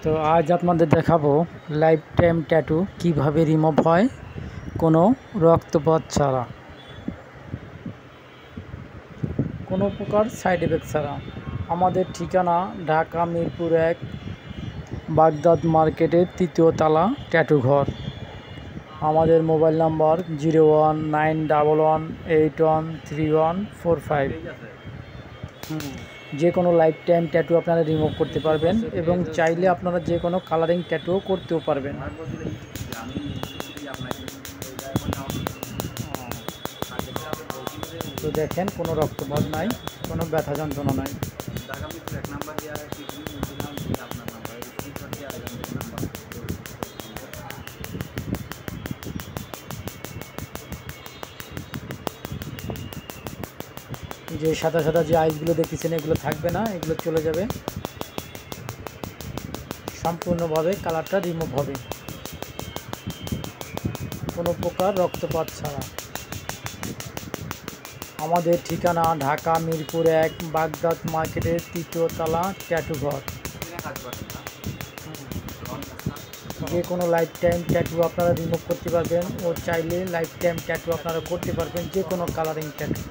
তো আজ আপনাদের দেখাবো লাইফ টাইম ট্যাটু কিভাবে রিমুভ হয় কোনো রক্তপাত ছাড়া, কোনো প্রকার সাইড এফেক্ট ছাড়া। আমাদের ঠিকানা ঢাকা মিরপুর 1, বাগদাদ মার্কেটের 3য় তলা, ট্যাটু ঘর। আমাদের মোবাইল নাম্বার 0191181345। যে কোনো লাইফ টাইম ট্যাটু আপনারা রিমুভ করতে পারবেন এবং চাইলে আপনারা যে কোনো কালারিং ট্যাটুও করতেও পারবেন। তো দেখেন, কোনো রক্তপাত নাই, কোনো ব্যথা যন্ত্রণা নাই। যে সাদা সাদা যে আইসগুলো দেখতেছেন, এগুলো থাকবে না, এগুলো চলে যাবে। সম্পূর্ণভাবে কালারটা রিমুভ হবে কোনো প্রকার রক্তপাত ছাড়া। আমাদের ঠিকানা ঢাকা মিরপুর 1, বাগদাদ মার্কেটের 3য় তলা, ট্যাটু ঘর। যে কোনো লাইফ টাইম ট্যাটু আপনারা রিমুভ করতে পারবেন ও চাইলে লাইফ টাইম ট্যাটু আপনারা করতে পারবেন, যে কোনো কালারিং ট্যাটু।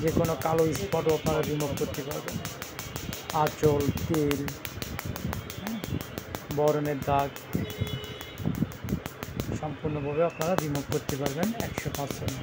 যে কোনো কালো স্পটও আপনারা রিমুভ করতে পারবেন। আঁচল, তেল, বরণের দাগ সম্পূর্ণভাবে আপনারা রিমুভ করতে পারবেন 100%।